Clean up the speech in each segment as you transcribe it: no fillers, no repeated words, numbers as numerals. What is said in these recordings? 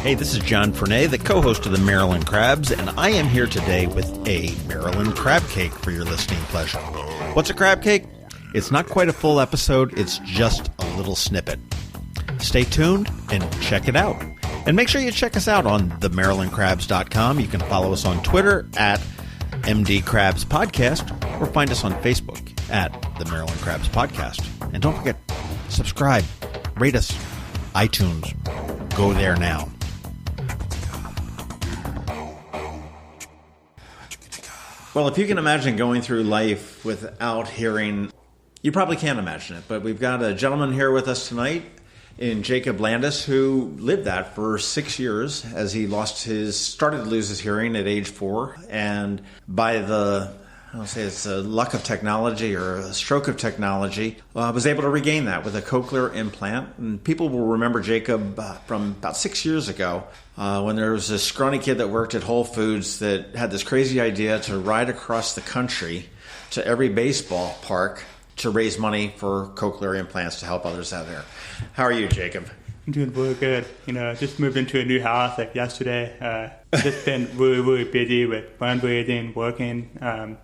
Hey, this is John Fernay, the co-host of the Maryland Crabs, and I am here today with a Maryland crab cake for your listening pleasure. What's a crab cake? It's not quite a full episode, it's just a little snippet. Stay tuned and check it out. And make sure you check us out on themarylandcrabs.com. You can follow us on Twitter at MD Crabs Podcast, or find us on Facebook at the Maryland Crabs Podcast. And don't forget, subscribe, rate us, iTunes. Go there now. Well, if you can imagine going through life without hearing, you probably can't imagine it. But we've got a gentleman here with us tonight in Jacob Landis who lived that for 6 years as he started to lose his hearing at age 4. And by it's a luck of technology or a stroke of technology, was able to regain that with a cochlear implant. And people will remember Jacob from about 6 years ago when there was this scrawny kid that worked at Whole Foods that had this crazy idea to ride across the country to every baseball park to raise money for cochlear implants to help others out there. How are you, Jacob? I'm doing really good. Just moved into a new house like yesterday. Just been really, really busy with fundraising, working,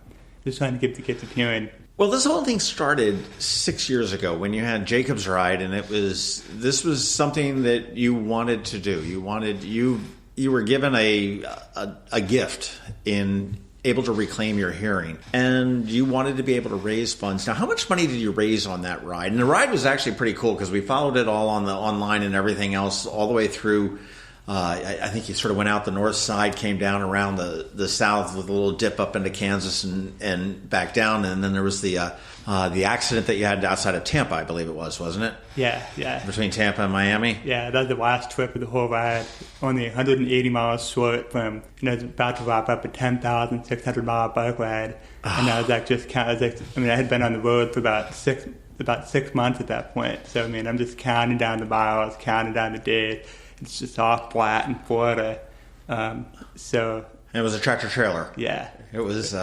just trying to get the kids hearing. Well, this whole thing started 6 years ago when you had Jacob's Ride, and this was something that you wanted to do. You were given a gift in able to reclaim your hearing, and you wanted to be able to raise funds. Now, how much money did you raise on that ride? And the ride was actually pretty cool because we followed it all on the online and everything else all the way through. I think you sort of went out the north side, came down around the south with a little dip up into Kansas and back down, and then there was the accident that you had outside of Tampa, I believe it was, wasn't it? Yeah. Between Tampa and Miami? Yeah, that was the last trip of the whole ride. Only 180 miles short from, about to wrap up a 10,600-mile bike ride. And I was like, I had been on the road for about 6 months at that point. So, I'm just counting down the miles, counting down the days. It's just all flat in Florida. And it was a tractor trailer. Yeah. It was,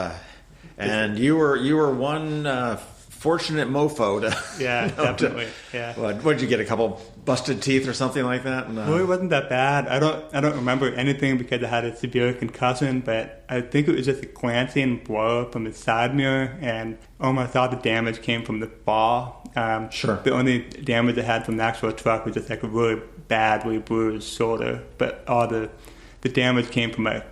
and you were one fortunate mofo to. Yeah, definitely. Yeah. What did you get? A couple busted teeth or something like that? And, well, it wasn't that bad. I don't remember anything because I had a severe concussion, but I think it was just a glancing blow from the side mirror, and almost all the damage came from the fall. Sure. The only damage I had from the actual truck was just like a really badly bruised shoulder, but all the damage came from my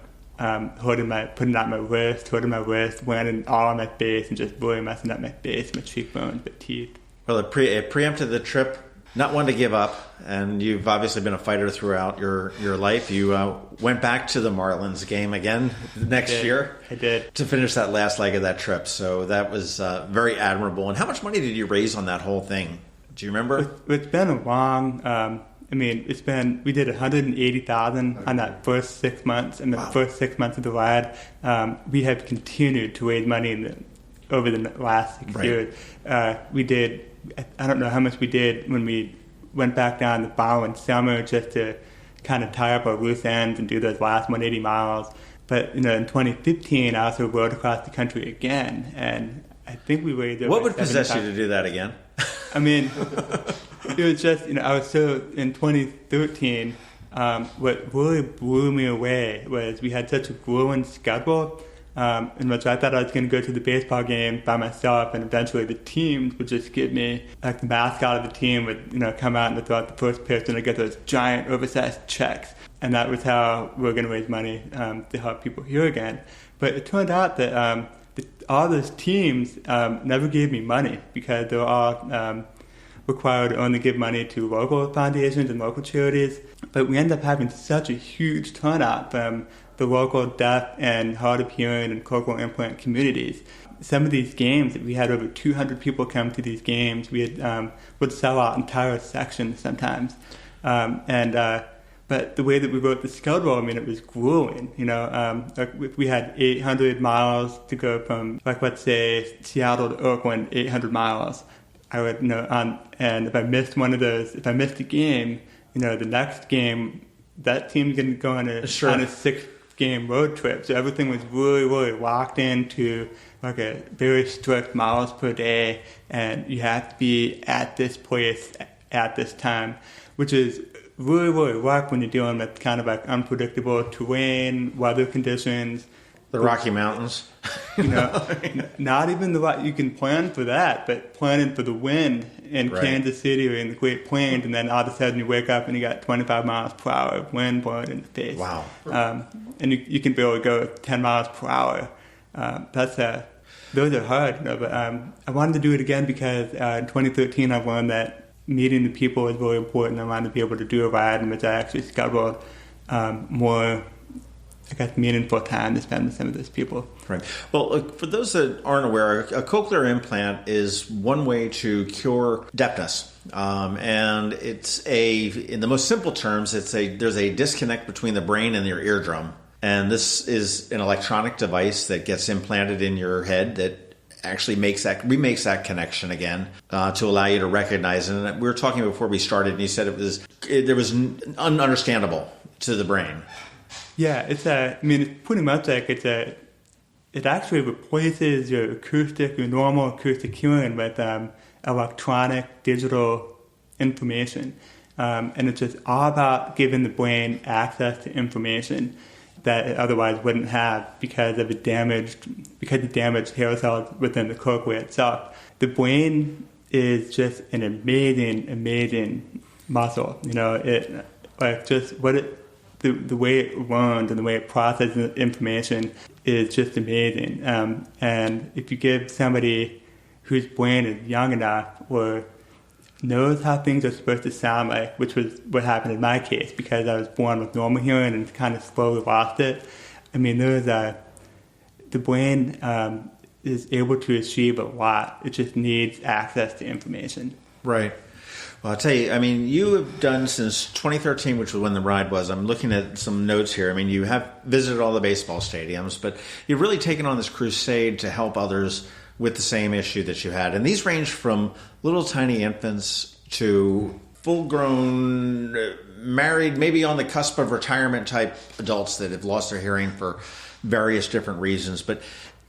putting out my wrist, landing all on my face, and just really messing up my face, my cheekbones, my teeth. Well, it preempted the trip. Not one to give up, and you've obviously been a fighter throughout your life. You went back to the Marlins game again next year. I did. To finish that last leg of that trip, so that was very admirable. And how much money did you raise on that whole thing? Do you remember? It's been a long... we did $180,000 on that first 6 months, and the first 6 months of the ride, we have continued to raise money over the last 6 years. We did, I don't know how much we did when we went back down the following summer just to kind of tie up our loose ends and do those last 180 miles. But, in 2015, I also rode across the country again, and I think we raised over. What would possess you to do that again? It was just, I was so, in 2013, what really blew me away was we had such a grueling schedule, in which I thought I was going to go to the baseball game by myself, and eventually the teams would just give me, like the mascot of the team would, come out and throw out the first pitch, and I'd get those giant oversized checks. And that was how we were going to raise money to help people hear again. But it turned out that all those teams never gave me money because they were all required to only give money to local foundations and local charities. But we ended up having such a huge turnout from the local deaf and hard of hearing and cochlear implant communities. Some of these games, we had over 200 people come to these games. We had, would sell out entire sections sometimes. But the way that we wrote the schedule, it was grueling. If we had 800 miles to go from, let's say, Seattle to Oakland, 800 miles. I would, and if I missed one of those, if I missed a game, the next game, that team's going to go on a 6-game road trip. So everything was really, really locked into like a very strict miles per day, and you have to be at this place at this time, which is really, really rough when you're dealing with kind of like unpredictable terrain, weather conditions. The Rocky Mountains. Not even you can plan for that, but planning for the wind in Kansas City or in the Great Plains, and then all of a sudden you wake up and you got 25 miles per hour of wind blowing in the face. Wow. And you can barely go 10 miles per hour. Those are hard, but I wanted to do it again because in 2013 I learned that meeting the people is really important. I wanted to be able to do a ride in which I actually scheduled more, I guess, meaningful time to spend with some of those people. Right. Well, for those that aren't aware, a cochlear implant is one way to cure deafness. And it's in the most simple terms, there's a disconnect between the brain and your eardrum. And this is an electronic device that gets implanted in your head that actually remakes that connection again to allow you to recognize it. And we were talking before we started, and you said it was ununderstandable to the brain. Yeah, it's pretty much like it actually replaces your normal acoustic hearing with electronic digital information. And it's just all about giving the brain access to information that it otherwise wouldn't have because of the damaged hair cells within the cochlea itself. The brain is just an amazing muscle. The way it learns and the way it processes information is just amazing. And if you give somebody whose brain is young enough or knows how things are supposed to sound like, which was what happened in my case because I was born with normal hearing and kind of slowly lost it. The brain is able to achieve a lot. It just needs access to information. Right. Well, I'll tell you, you have done since 2013, which was when the ride was. I'm looking at some notes here. You have visited all the baseball stadiums, but you've really taken on this crusade to help others with the same issue that you had. And these range from little tiny infants to full-grown, married, maybe on the cusp of retirement type adults that have lost their hearing for various different reasons. But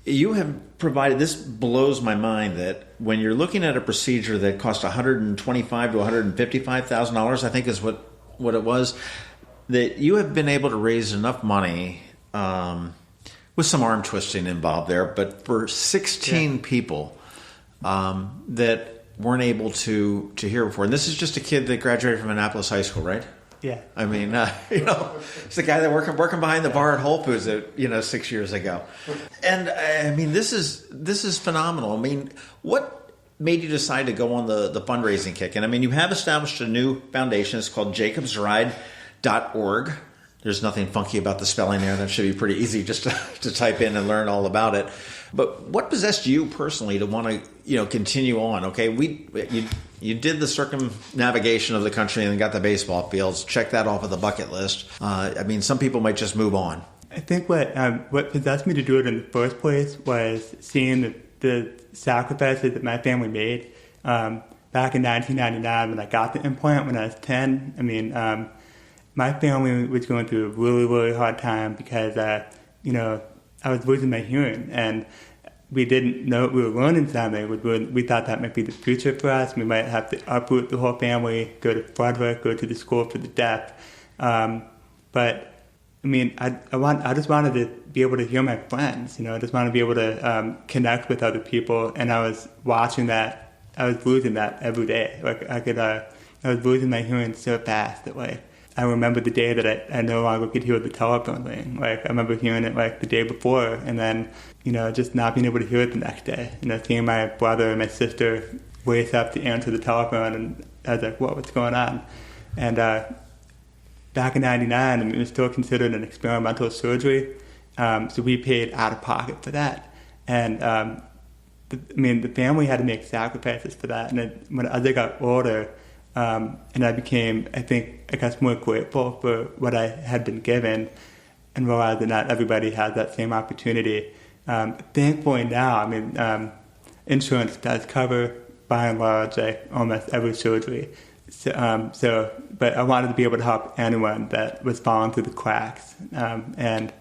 you have provided, this blows my mind, that when you're looking at a procedure that cost $125,000 to $155,000, I think is what it was, that you have been able to raise enough money, with some arm twisting involved there, but for 16 people that weren't able to hear before. And this is just a kid that graduated from Annapolis High School, right? Yeah. It's the guy that working behind the bar at Whole Foods 6 years ago. And this is phenomenal. What made you decide to go on the fundraising kick? And you have established a new foundation. It's called jacobsride.org. There's nothing funky about the spelling there. That should be pretty easy just to type in and learn all about it. But what possessed you personally to want to continue on? Okay, you did the circumnavigation of the country and got the baseball fields. Check that off of the bucket list. Some people might just move on. I think what possessed me to do it in the first place was seeing the sacrifices that my family made. Back in 1999 when I got the implant when I was 10, my family was going through a really, really hard time because, I was losing my hearing, and we didn't know we were learning something. We thought that might be the future for us. We might have to uproot the whole family, go to Frederick, go to the school for the deaf. But I just wanted to be able to hear my friends. I just wanted to be able to connect with other people, and I was watching that. I was losing that every day. I was losing my hearing so fast that I remember the day that I no longer could hear the telephone ring. I remember hearing it the day before, and then just not being able to hear it the next day. Seeing my brother and my sister race up to answer the telephone, and I was like, what's going on? And back in '99, it was still considered an experimental surgery, so we paid out of pocket for that. And the family had to make sacrifices for that. And as I got older, and I became, more grateful for what I had been given, and realized that not everybody has that same opportunity. Thankfully now, insurance does cover, by and large, almost every surgery. But I wanted to be able to help anyone that was falling through the cracks, and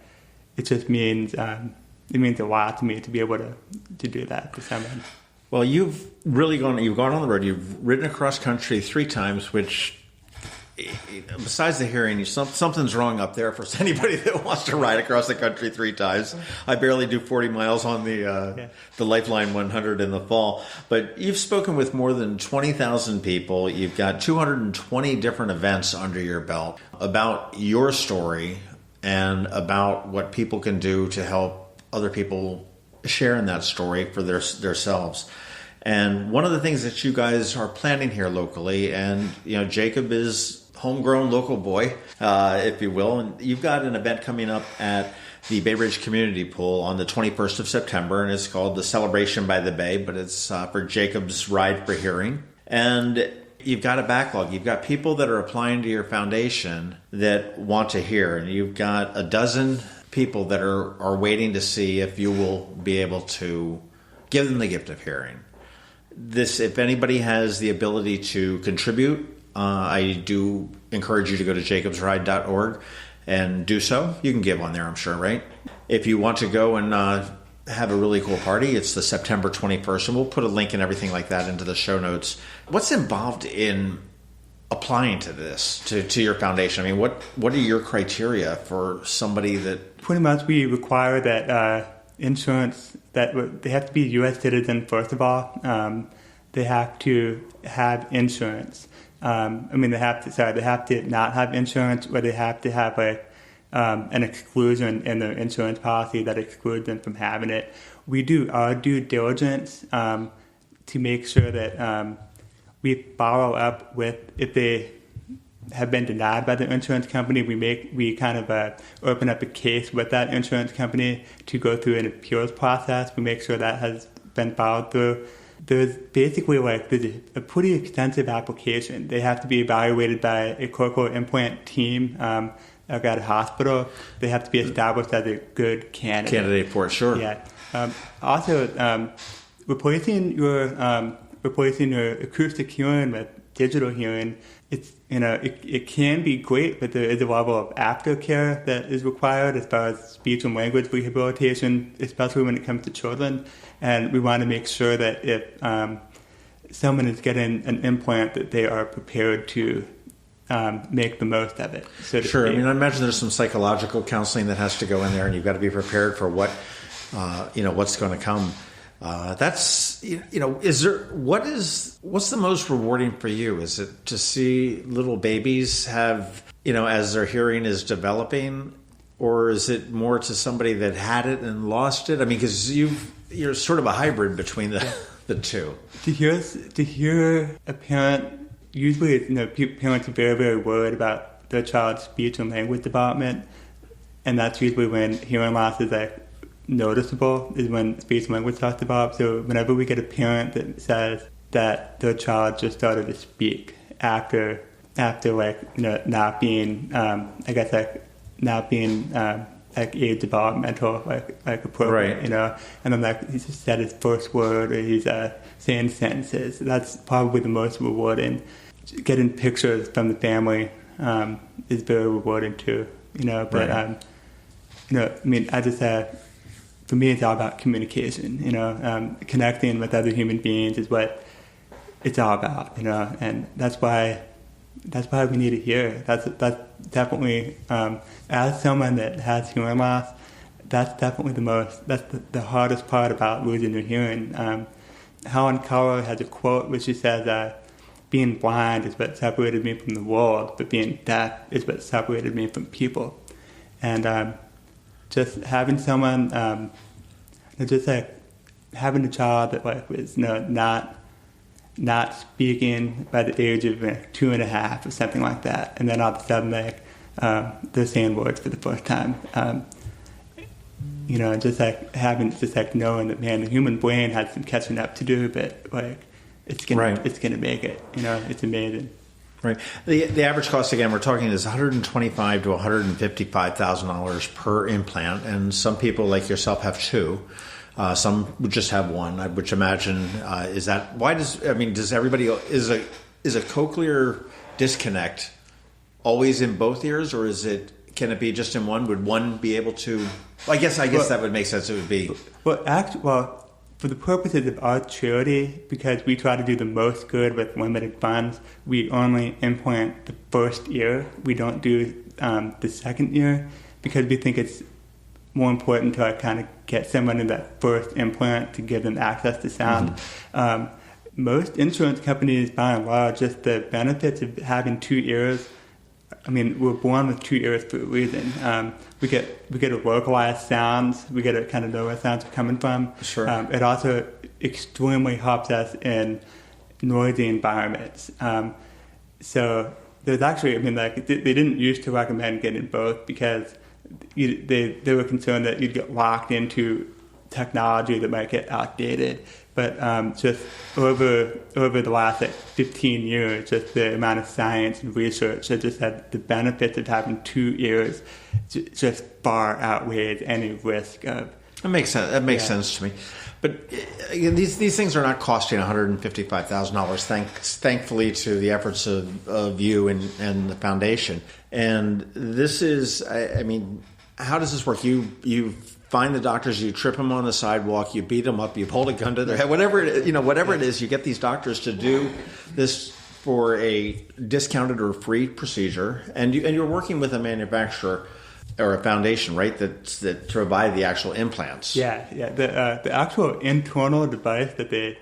it just means it means a lot to me to be able to do that for someone. Well, you've gone on the road. You've ridden across country 3 times, which besides the hearing, something's wrong up there for anybody that wants to ride across the country 3 times. I barely do 40 miles on the Lifeline 100 in the fall. But you've spoken with more than 20,000 people. You've got 220 different events under your belt about your story and about what people can do to help other people share in that story for themselves. And one of the things that you guys are planning here locally, and Jacob is homegrown local boy, if you will, and you've got an event coming up at the Bay Ridge Community Pool on the 21st of September, and it's called the Celebration by the Bay, but it's for Jacob's Ride for Hearing. And you've got a backlog. You've got people that are applying to your foundation that want to hear, and you've got a dozen people that are waiting to see if you will be able to give them the gift of hearing. If anybody has the ability to contribute, I do encourage you to go to jacobsride.org and do so. You can give on there, I'm sure, right? If you want to go and have a really cool party, it's the September 21st, and we'll put a link and everything like that into the show notes. What's involved in applying to this, to your foundation? I mean, what are your criteria for somebody that... Pretty much we require that insurance, that they have to be U.S. citizen, first of all. They have to have insurance. They have to not have insurance, or they have to have an exclusion in their insurance policy that excludes them from having it. We do our due diligence to make sure that we follow up with, if they have been denied by the insurance company, we kind of open up a case with that insurance company to go through an appeals process. We make sure that has been followed through. There's basically there's a pretty extensive application. They have to be evaluated by a cochlear implant team at a hospital. They have to be established as a good candidate for it, sure. Yeah. Also, replacing your acoustic hearing with digital hearing, it can be great, but there is a level of aftercare that is required as far as speech and language rehabilitation, especially when it comes to children. And we want to make sure that if someone is getting an implant, that they are prepared to make the most of it. So sure. I imagine there's some psychological counseling that has to go in there, and you've got to be prepared for what's going to come. What's the most rewarding for you? Is it to see little babies have, as their hearing is developing, or is it more to somebody that had it and lost it? I mean, because you're sort of a hybrid between the two. To hear a parent, usually parents are very, very worried about their child's speech and language development, and that's usually when hearing loss is noticeable, is when speech and language starts to develop. So whenever we get a parent that says that their child just started to speak after not being age developmental appropriate, right. And then he's just said his first word, or he's saying sentences. That's probably the most rewarding. Getting pictures from the family is very rewarding too, But right. I just for me, it's all about communication. Connecting with other human beings is what it's all about. And that's why we need to hear. That's definitely, as someone that has hearing loss, that's definitely that's the hardest part about losing your hearing. Helen Keller has a quote where she says, being blind is what separated me from the world, but being deaf is what separated me from people. And just having someone, having a child that was not speaking by the age of 2.5 or something like that, and then all of a sudden they're saying words for the first time. Knowing that, man, the human brain has some catching up to do, but it's gonna make it. It's amazing. Right. The average cost, again, we're talking is $125,000 to $155,000 per implant, and some people like yourself have 2. Some would just have 1. Which imagine is everybody is a cochlear disconnect always in both ears, or can it be just in one? Would one be able to? Well, I guess that would make sense. It would be. for the purposes of our charity, because we try to do the most good with limited funds, we only implant the first ear. We don't do the second ear, because we think it's more important to kind of get someone in that first implant to give them access to sound. Most insurance companies, by and large, just the benefits of having two ears. I mean, we're born with two ears for a reason. We get a localized sounds. We get a kind of know where sounds are coming from. Sure. It also extremely helps us in noisy environments. So there's actually, I mean, like they didn't used to recommend getting both because they were concerned that you'd get locked into technology that might get outdated. But just over the last 15 years, just the amount of science and research that just had the benefits of having two ears just far outweighs any risk of. That makes sense. That makes sense to me. But again, these things are not costing $155,000. Thankfully, to the efforts of you and the foundation. And this is, I mean, how does this work? You find the doctors, you trip them on the sidewalk, you beat them up, you hold a gun to their head, whatever it is, you get these doctors to do this for a discounted or free procedure, and you're working with a manufacturer or a foundation, right? That provide the actual implants. Yeah. The actual internal device the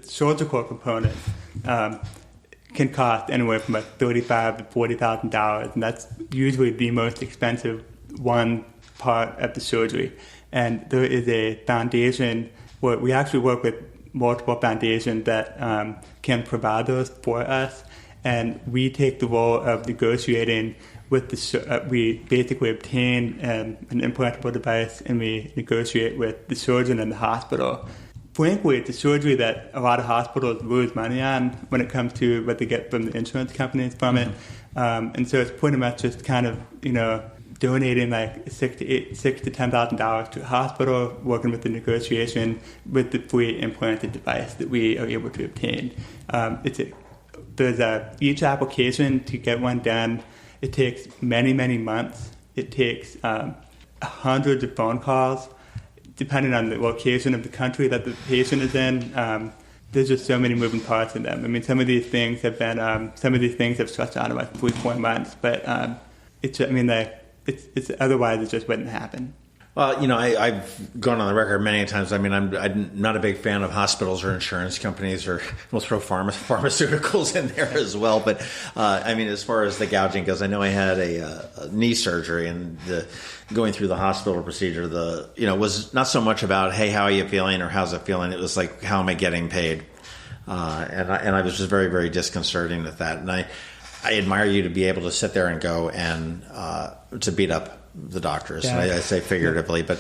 surgical component can cost anywhere from about $35,000 to $40,000, and that's usually the most expensive one part of the surgery. And there is a foundation where we actually work with multiple foundations that can provide those for us, and we take the role of negotiating with we basically obtain an implantable device, and we negotiate with the surgeon and the hospital. Frankly, it's a surgery that a lot of hospitals lose money on when it comes to what they get from the insurance companies from it. And so it's pretty much just kind of, donating like $6,000 to $10,000 to a hospital, working with the negotiation with the free implanted device that we are able to obtain. There's each application to get one done. It takes many, many months. It takes hundreds of phone calls, depending on the location of the country that the patient is in. There's just so many moving parts in them. I mean, some of these things have stretched out about 3-4 months, but it's otherwise it just wouldn't happen. Well, I've gone on the record many times. I mean, I'm not a big fan of hospitals or insurance companies, or we'll throw pharmaceuticals in there as well. But as far as the gouging goes, I know I had a knee surgery, and going through the hospital procedure, was not so much about, hey, how are you feeling, or how's it feeling? It was like, how am I getting paid? And I was just very, very disconcerting with that. And I admire you to be able to sit there and go and to beat up the doctors. Yeah. I say figuratively, but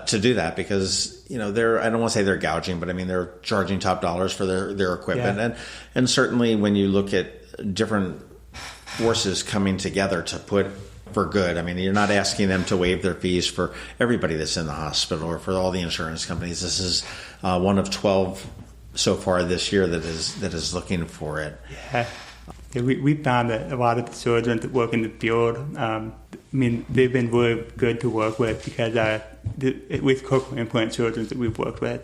to do that, because I don't want to say they're gouging, but I mean they're charging top dollars for their equipment, and certainly when you look at different forces coming together to put for good. I mean, you're not asking them to waive their fees for everybody that's in the hospital or for all the insurance companies. This is one of 12 so far this year that is looking for it. Yeah. We found that a lot of the surgeons that work in the field, they've been really good to work with, because at least cochlear implant surgeons that we've worked with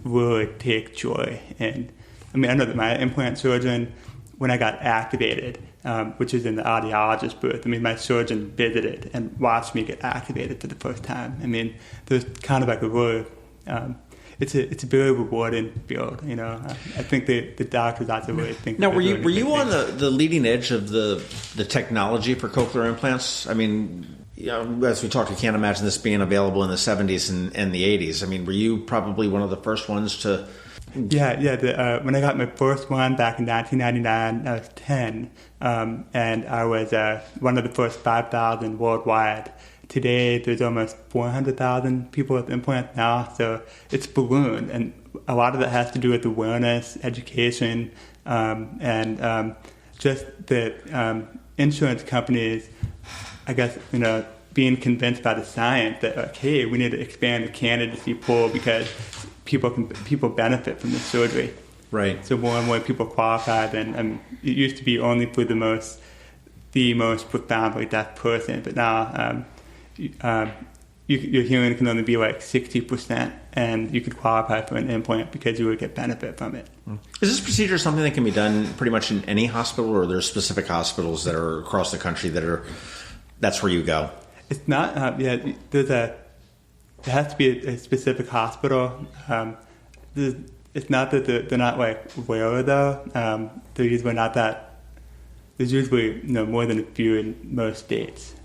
really take joy. And I know that my implant surgeon, when I got activated, which is in the audiologist booth, my surgeon visited and watched me get activated for the first time. There's kind of like a really... It's a very rewarding field, I think the doctors also really think. Now, were you on the leading edge of the technology for cochlear implants? As we talked, I can't imagine this being available in the 70s and the 80s. Were you probably one of the first ones to? Yeah. When I got my first one back in 1999, I was 10, and I was one of the first 5,000 worldwide. Today, there's almost 400,000 people with implants now, so it's ballooned, and a lot of that has to do with awareness, education, and just the insurance companies, I guess, being convinced by the science that, hey, we need to expand the candidacy pool because people benefit from this surgery. Right. So more and more people qualify, and it used to be only for the most profoundly deaf person, but now your hearing can only be like 60%, and you could qualify for an implant because you would get benefit from it. Is this procedure something that can be done pretty much in any hospital, or are there specific hospitals that are across the country that's where you go? It's not. There has to be a specific hospital. It's not that they're not like rare though. They're usually not that. There's usually more than a few in most states.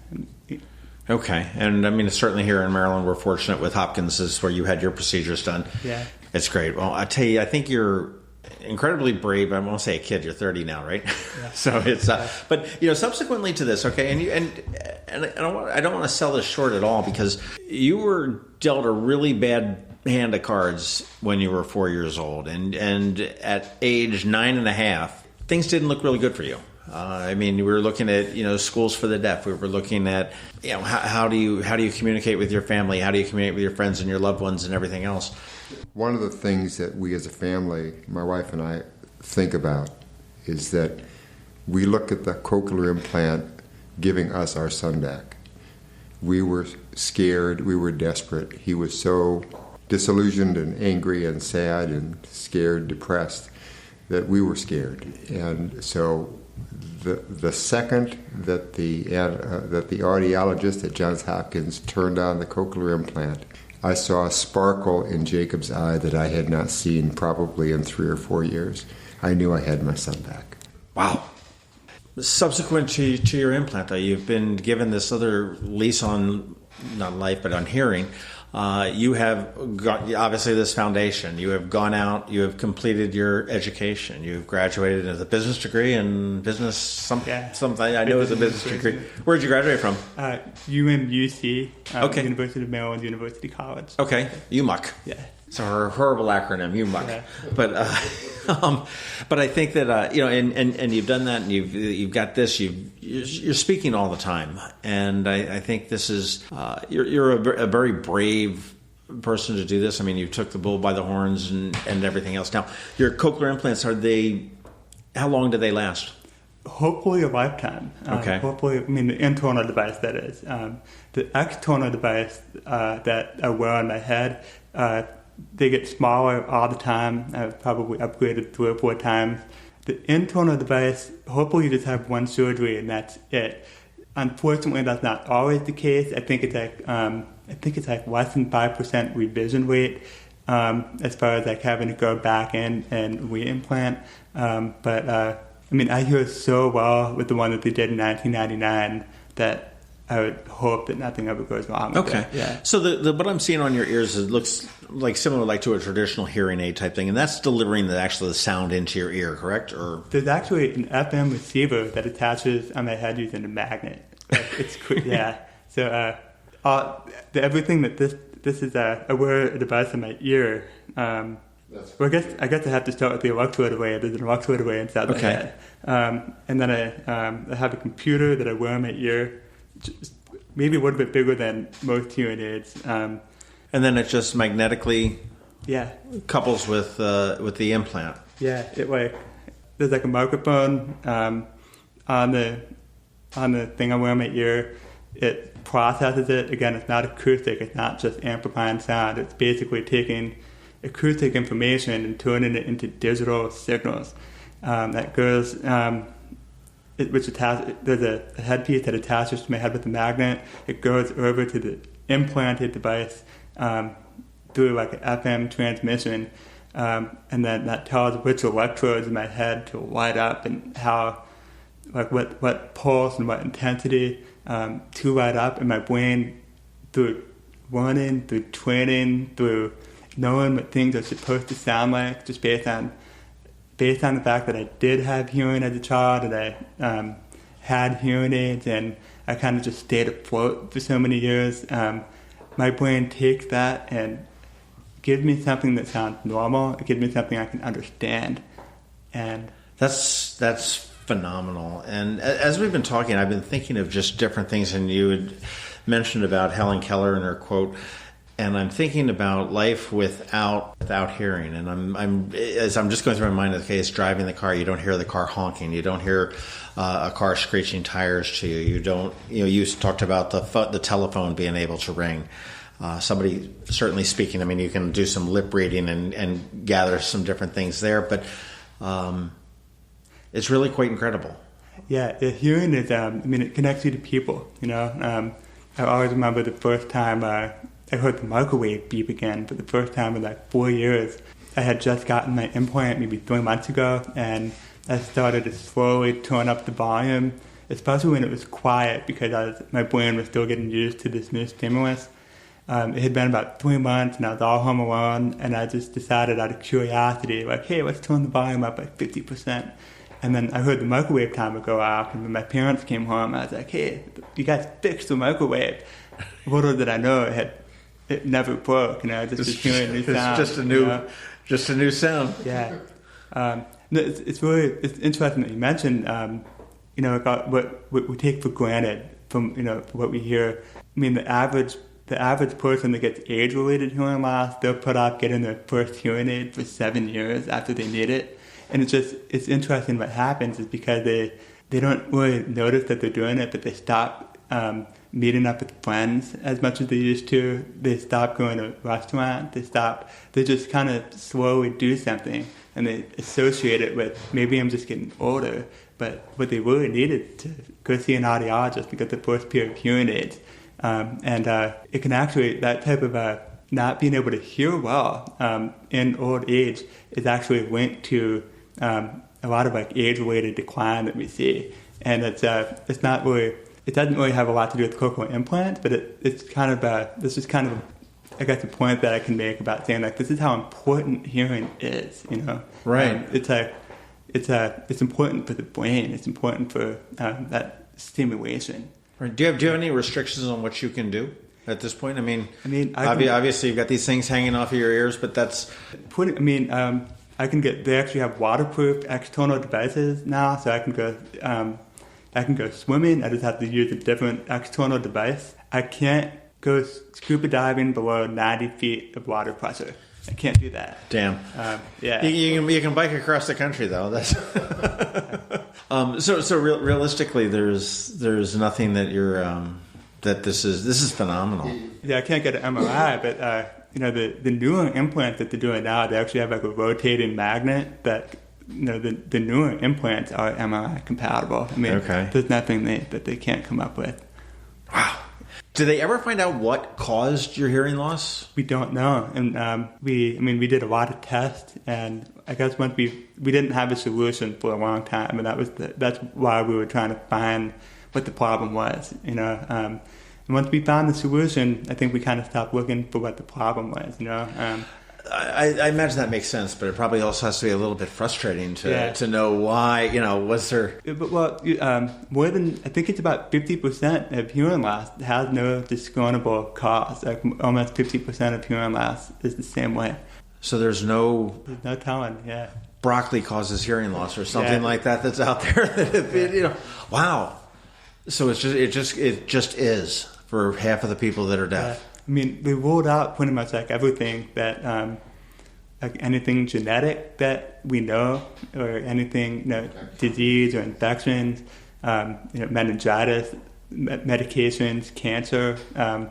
Okay, and I mean certainly here in Maryland we're fortunate with Hopkins is where you had your procedures done. Yeah, it's great. Well, I tell you, I think you're incredibly brave. I won't say a kid. You're 30 now, right? Yeah. So it's. But subsequently to this, okay, and I don't want to sell this short at all because you were dealt a really bad hand of cards when you were 4 years old, and at age 9.5, things didn't look really good for you. We were looking at schools for the deaf. We were looking at how do you communicate with your family? How do you communicate with your friends and your loved ones and everything else? One of the things that we as a family, my wife and I, think about is that we look at the cochlear implant giving us our son back. We were scared. We were desperate. He was so disillusioned and angry and sad and scared, depressed, that we were scared. And so the second that the audiologist at Johns Hopkins turned on the cochlear implant, I saw a sparkle in Jacob's eye that I had not seen probably in 3 or 4 years. I knew I had my son back. Wow. Subsequent to your implant, though, you've been given this other lease on, not life, but on hearing. You have got, obviously, this foundation. You have gone out. You have completed your education. You've graduated with a business degree in business. Something I know is a business degree. Where did you graduate from? UMUC, okay. University of Maryland University College. Okay, UMUC. Yeah. It's a horrible acronym, UMUC. Yeah. But I think that and you've done that, and you've got this. You're speaking all the time, and I think this is you're a very brave person to do this. I mean, you took the bull by the horns and everything else. Now, your cochlear implants, how long do they last? Hopefully a lifetime. Okay. Hopefully, the internal device, that is. The external device that I wear on my head, they get smaller all the time. I've probably upgraded 3 or 4 times. The internal device, hopefully you just have one surgery and that's it. Unfortunately, that's not always the case. I think it's like less than 5% revision rate as far as like having to go back in and reimplant. I hear so well with the one that they did in 1999 that I would hope that nothing ever goes wrong with it. Yeah. So what I'm seeing on your ears, it looks like similar to a traditional hearing aid type thing, and that's delivering the sound into your ear, correct? Or there's actually an FM receiver that attaches on my head using a magnet. It's yeah. So everything that this is, I wear a device in my ear. Well, I guess I have to start with the electrode array. There's an electrode array inside my head, and then I have a computer that I wear in my ear. Just maybe a little bit bigger than most hearing aids. And then it just magnetically couples with the implant. Yeah, there's like a microphone on the thing I wear in my ear. It processes it. Again, it's not acoustic. It's not just amplifying sound. It's basically taking acoustic information and turning it into digital signals that goes. There's a headpiece that attaches to my head with a magnet. It goes over to the implanted device through like an FM transmission, and then that tells which electrodes in my head to light up and how, like what pulse and what intensity to light up in my brain through learning, through training, through knowing what things are supposed to sound like, just based on the fact that I did have hearing as a child and I had hearing aids and I kind of just stayed afloat for so many years. My brain takes that and gives me something that sounds normal. It gives me something I can understand. And that's phenomenal. And as we've been talking, I've been thinking of just different things, and you had mentioned about Helen Keller and her quote. And I'm thinking about life without hearing, and as I'm just going through my mind, okay, it's driving the car. You don't hear the car honking. You don't hear a car screeching tires to you. You don't. You talked about the telephone being able to ring. Somebody certainly speaking. I mean, you can do some lip reading and gather some different things there, but it's really quite incredible. Yeah, hearing is. It connects you to people. I always remember the first time I heard the microwave beep again for the first time in like 4 years. I had just gotten my implant maybe 3 months ago, and I started to slowly turn up the volume, especially when it was quiet, because my brain was still getting used to this new stimulus. It had been about 3 months, and I was all home alone, and I just decided out of curiosity, like, hey, let's turn the volume up by 50%. And then I heard the microwave timer go off, and when my parents came home, I was like, hey, you guys fixed the microwave. Little did I know it never broke, just hearing a new sound. Just a new sound. Yeah. It's interesting that you mentioned, about what we take for granted from, what we hear. I mean, the average person that gets age-related hearing loss, they'll put off getting their first hearing aid for 7 years after they need it. And it's interesting what happens is because they don't really notice that they're doing it, but they stop meeting up with friends as much as they used to. They stop going to restaurants. They just kind of slowly do something, and they associate it with, maybe I'm just getting older, but what they really needed to go see an audiologist to get the first pair of hearing aids. It can actually, that type of not being able to hear well in old age is actually linked to a lot of like age-related decline that we see. And it's not really, it doesn't really have a lot to do with cochlear implants, but it's kind of this is kind of I guess a point that I can make about saying like this is how important hearing is. Right. It's important for the brain. It's important for that stimulation. Right. Do you have any restrictions on what you can do at this point? Obviously you've got these things hanging off of your ears, but that's I can get. They actually have waterproof external devices now, so I can go swimming. I just have to use a different external device. I can't go scuba diving below 90 feet of water pressure. I can't do that. Damn. Yeah. You can bike across the country though. That's realistically, there's nothing that you're that this is phenomenal. Yeah, I can't get an MRI, but the newer implants that they're doing now, they actually have like a rotating magnet that the newer implants are MRI compatible. There's nothing that they can't come up with. Wow. Did they ever find out what caused your hearing loss? We don't know, and we did a lot of tests, and I guess once we didn't have a solution for a long time, and that's why we were trying to find what the problem was, And once we found the solution, I think we kind of stopped looking for what the problem was, I imagine that makes sense, but it probably also has to be a little bit frustrating to know why, was there... More than, I think it's about 50% of hearing loss has no discernible cause. Like almost 50% of hearing loss is the same way. So there's no telling, yeah. Broccoli causes hearing loss or something like that's out there. Wow. So it just is for half of the people that are deaf. We ruled out pretty much like everything that, like anything genetic that we know, or anything, disease or infections, meningitis, medications, cancer, a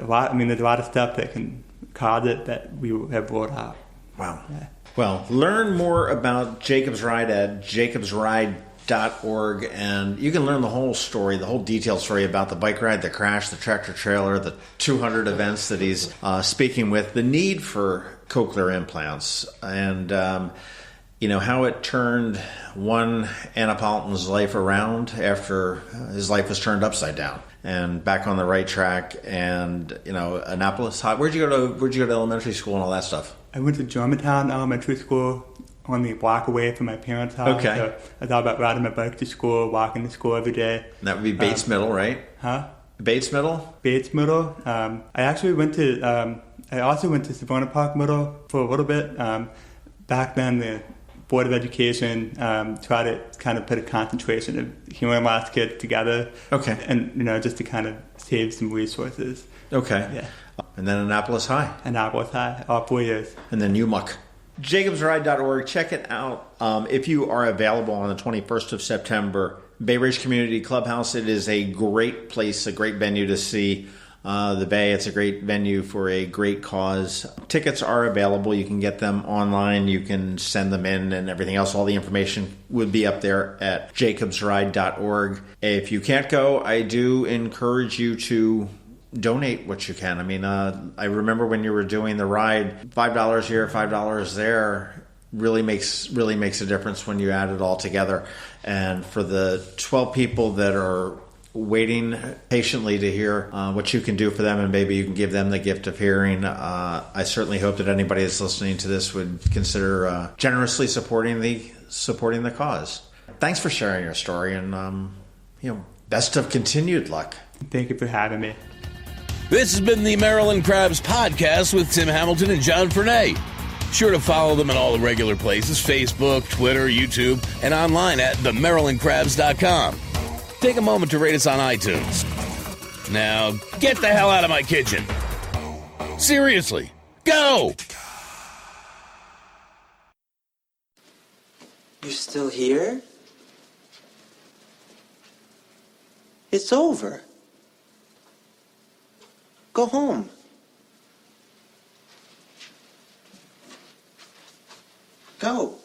lot. There's a lot of stuff that can cause it that we have ruled out. Wow. Yeah. Well, learn more about Jacob's Ride at jacobsride.org, and you can learn the whole story, the whole detailed story about the bike ride, the crash, the tractor trailer, the 200 events that he's speaking with, the need for cochlear implants, and how it turned one Annapolitan's life around after his life was turned upside down and back on the right track. And Annapolis, where'd you go to elementary school and all that stuff? I went to Germantown Elementary School, only a block away from my parents' house. Okay. So I thought about riding my bike to school, walking to school every day. And that would be Bates Middle, right? Huh? Bates Middle? Bates Middle. I actually I also went to Savannah Park Middle for a little bit. Back then, the Board of Education tried to kind of put a concentration of hearing loss kids together. Okay. And, just to kind of save some resources. Okay. Yeah. And then Annapolis High. Annapolis High, all 4 years. And then UMUC. JacobsRide.org. Check it out. If you are available on the 21st of September, Bay Ridge Community Clubhouse. It is a great place, a great venue to see the Bay. It's a great venue for a great cause. Tickets are available. You can get them online. You can send them in and everything else. All the information would be up there at jacobsride.org. If you can't go, I do encourage you to donate what you can. I mean, I remember when you were doing the ride, $5 here, $5 there really makes a difference when you add it all together. And for the 12 people that are waiting patiently to hear what you can do for them, and maybe you can give them the gift of hearing, I certainly hope that anybody that's listening to this would consider generously supporting the cause. Thanks for sharing your story, and best of continued luck. Thank you for having me. This has been the Maryland Crabs podcast with Tim Hamilton and John Fernay. Sure to follow them at all the regular places, Facebook, Twitter, YouTube, and online at themarylandcrabs.com. Take a moment to rate us on iTunes. Now, get the hell out of my kitchen. Seriously, go! You're still here? It's over. Go home. Go.